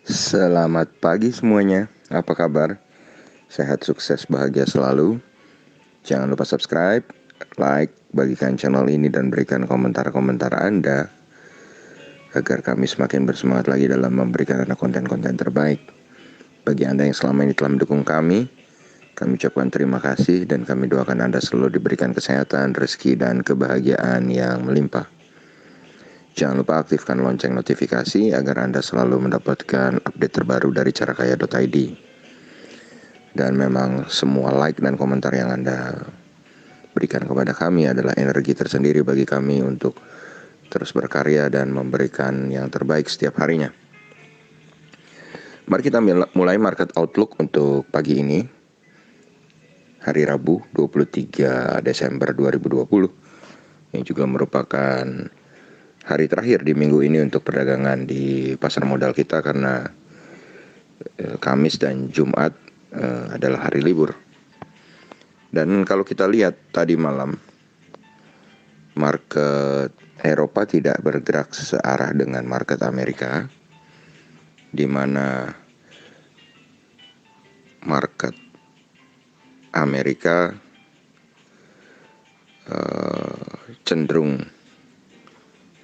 Selamat pagi semuanya, apa kabar? Sehat, sukses, bahagia selalu. Jangan lupa subscribe, like, bagikan channel ini dan berikan komentar-komentar Anda agar kami semakin bersemangat lagi dalam memberikan Anda konten-konten terbaik. Bagi Anda yang selama ini telah mendukung kami ucapkan terima kasih dan kami doakan Anda selalu diberikan kesehatan, rezeki, dan kebahagiaan yang melimpah. Jangan lupa aktifkan lonceng notifikasi agar Anda selalu mendapatkan update terbaru dari carakaya.id. Dan memang semua like dan komentar yang Anda berikan kepada kami adalah energi tersendiri bagi kami untuk terus berkarya dan memberikan yang terbaik setiap harinya. Mari kita mulai market outlook untuk pagi ini, hari Rabu 23 Desember 2020, yang juga merupakan hari terakhir di minggu ini untuk perdagangan di pasar modal kita karena Kamis dan Jumat adalah hari libur. Dan kalau kita lihat tadi malam, market Eropa tidak bergerak searah dengan market Amerika, di mana market Amerika cenderung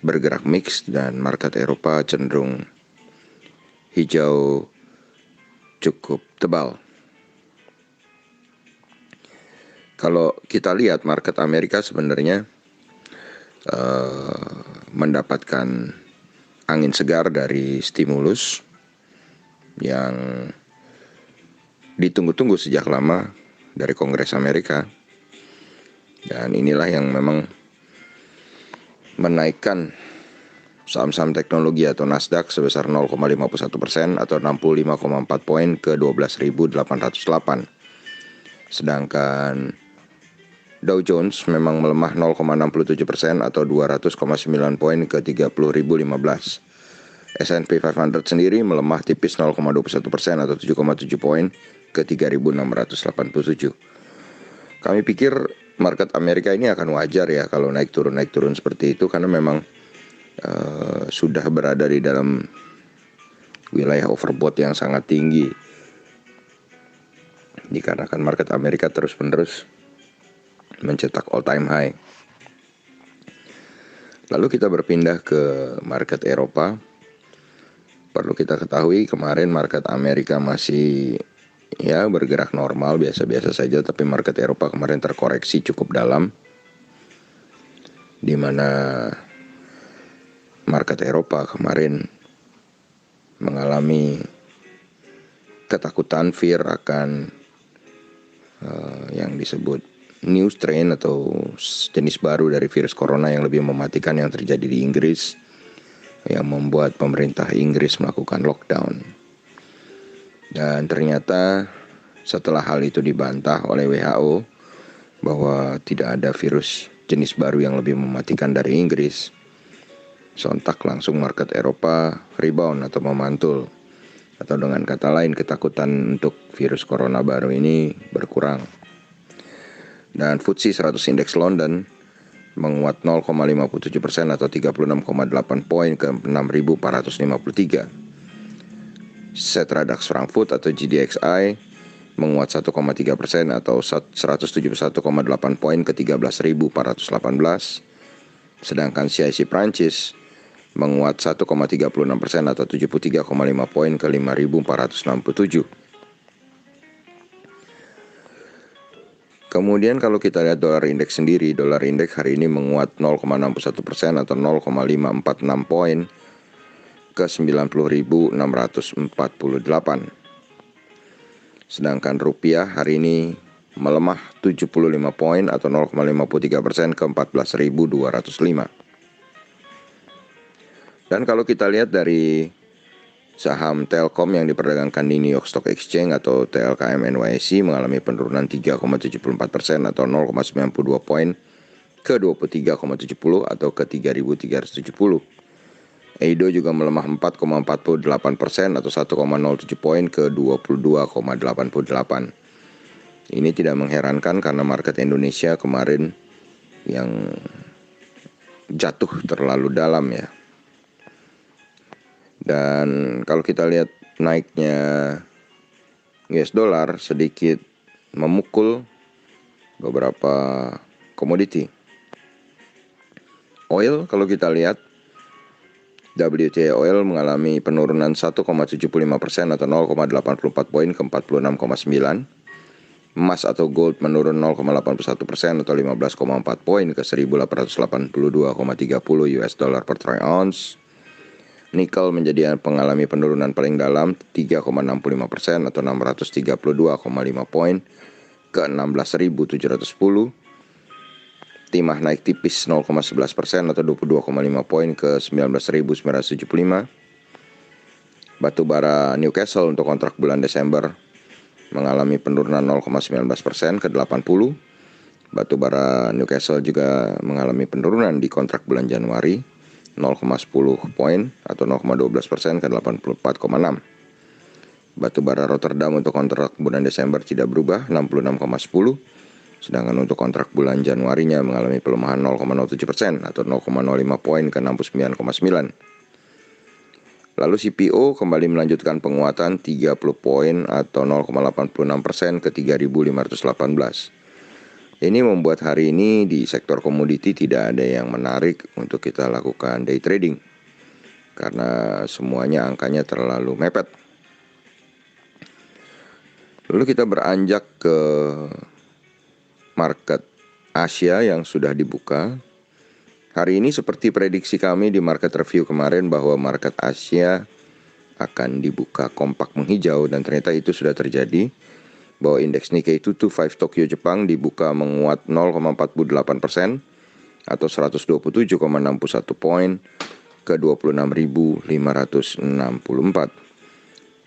bergerak mix dan market Eropa cenderung hijau cukup tebal. Kalau kita lihat market Amerika sebenarnya mendapatkan angin segar dari stimulus yang ditunggu-tunggu sejak lama dari Kongres Amerika, dan inilah yang memang menaikkan saham-saham teknologi atau Nasdaq sebesar 0,51% atau 65,4 poin ke 12.808. Sedangkan Dow Jones memang melemah 0,67% atau 200,9 poin ke 30.015. S&P 500 sendiri melemah tipis 0,21% atau 7,7 poin ke 3.687. Kami pikir market Amerika ini akan wajar ya kalau naik turun seperti itu, karena memang sudah berada di dalam wilayah overbought yang sangat tinggi, dikarenakan market Amerika terus-menerus mencetak all time high. Lalu kita berpindah ke market Eropa. Perlu kita ketahui kemarin market Amerika masih bergerak normal, biasa-biasa saja, tapi market Eropa kemarin terkoreksi cukup dalam, di mana market Eropa kemarin mengalami ketakutan, fear akan yang disebut new strain atau jenis baru dari virus corona yang lebih mematikan yang terjadi di Inggris, yang membuat pemerintah Inggris melakukan lockdown. Dan ternyata setelah hal itu dibantah oleh WHO bahwa tidak ada virus jenis baru yang lebih mematikan dari Inggris, sontak langsung market Eropa rebound atau memantul, atau dengan kata lain ketakutan untuk virus corona baru ini berkurang. Dan FTSE 100 Index London menguat 0,57% atau 36,8 poin ke 6.453. Xetra-DAX Frankfurt atau GDXI menguat 1,3% atau 171,8 poin ke 13.418. Sedangkan CAC Prancis menguat 1,36% atau 73,5 poin ke 5.467. Kemudian kalau kita lihat dolar indeks sendiri, dolar indeks hari ini menguat 0,61% atau 0,546 poin ke 90.648. Sedangkan rupiah hari ini melemah 75 poin atau 0,53% ke 14.205. Dan kalau kita lihat dari saham Telkom yang diperdagangkan di New York Stock Exchange atau TLKM NYSE mengalami penurunan 3,74% atau 0,92 poin ke 23,70 atau ke 3.370. Eido juga melemah 4,48% atau 1,07 poin ke 22,88. Ini tidak mengherankan karena market Indonesia kemarin yang jatuh terlalu dalam ya. Dan kalau kita lihat naiknya US dollar sedikit memukul beberapa komoditi. Oil, kalau kita lihat, WTI oil mengalami penurunan 1,75% atau 0,84 poin ke 46,9. Emas atau gold menurun 0,81% atau 15,4 poin ke 1.882,30 US dollar per troy ounce. Nikel menjadi pengalami penurunan paling dalam 3,65% atau 632,5 poin ke 16.710. Timah naik tipis 0,11% atau 22,5 poin ke 19.975. Batu bara Newcastle untuk kontrak bulan Desember mengalami penurunan 0,19% ke 80. Batu bara Newcastle juga mengalami penurunan di kontrak bulan Januari 0,10 poin atau 0,12% ke 84,6. Batu bara Rotterdam untuk kontrak bulan Desember tidak berubah 66,10. Sedangkan untuk kontrak bulan Januarinya mengalami pelemahan 0,07% atau 0,05 poin ke 69,9. Lalu CPO kembali melanjutkan penguatan 30 poin atau 0,86% ke 3.518. Ini membuat hari ini di sektor komoditi tidak ada yang menarik untuk kita lakukan day trading karena semuanya angkanya terlalu mepet. Lalu kita beranjak ke market Asia yang sudah dibuka. Hari ini seperti prediksi kami di market review kemarin bahwa market Asia akan dibuka kompak menghijau dan ternyata itu sudah terjadi. Bahwa indeks Nikkei 225 Tokyo Jepang dibuka menguat 0,48% atau 127,61 poin ke 26.564.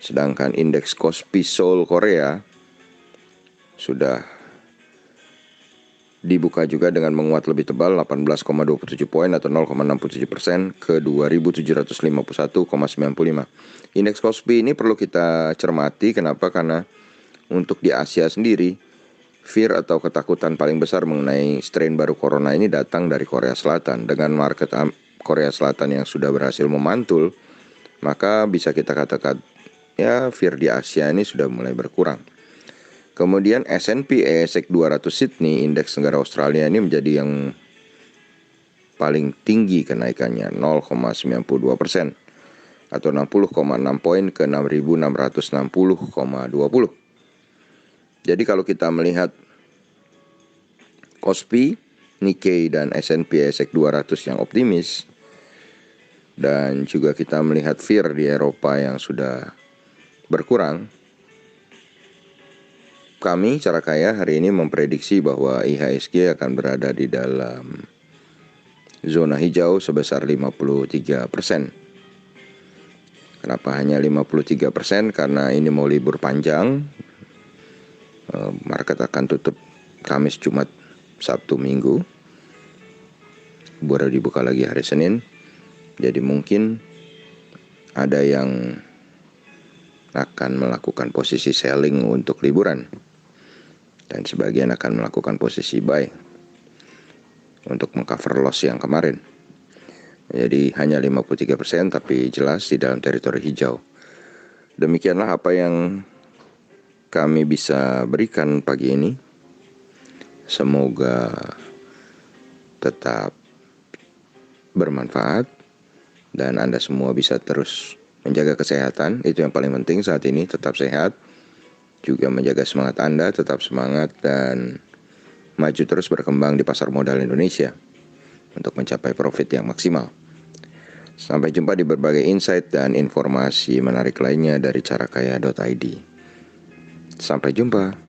Sedangkan indeks Kospi Seoul Korea sudah dibuka juga dengan menguat lebih tebal 18,27 poin atau 0,67% ke 2.751,95. Indeks Kospi ini perlu kita cermati. Kenapa? Karena untuk di Asia sendiri, fear atau ketakutan paling besar mengenai strain baru corona ini datang dari Korea Selatan. Dengan market Korea Selatan yang sudah berhasil memantul, maka bisa kita katakan ya fear di Asia ini sudah mulai berkurang. Kemudian S&P ASX 200 Sydney, indeks negara Australia ini menjadi yang paling tinggi kenaikannya 0,92% atau 60,6 poin ke 6.660,20. Jadi kalau kita melihat Kospi, Nikkei dan S&P ASX 200 yang optimis, dan juga kita melihat fear di Eropa yang sudah berkurang, kami Cara Kaya hari ini memprediksi bahwa IHSG akan berada di dalam zona hijau sebesar 53%. Kenapa hanya 53%? Karena ini mau libur panjang. Market akan tutup Kamis, Jumat, Sabtu, Minggu. Baru dibuka lagi hari Senin. Jadi mungkin ada yang akan melakukan posisi selling untuk liburan, dan sebagian akan melakukan posisi buy untuk mengcover loss yang kemarin. Jadi hanya 53% tapi jelas di dalam teritori hijau. Demikianlah apa yang kami bisa berikan pagi ini. Semoga tetap bermanfaat dan Anda semua bisa terus menjaga kesehatan. Itu yang paling penting saat ini, tetap sehat. Juga menjaga semangat Anda, tetap semangat dan maju terus berkembang di pasar modal Indonesia untuk mencapai profit yang maksimal. Sampai jumpa di berbagai insight dan informasi menarik lainnya dari carakaya.id. Sampai jumpa.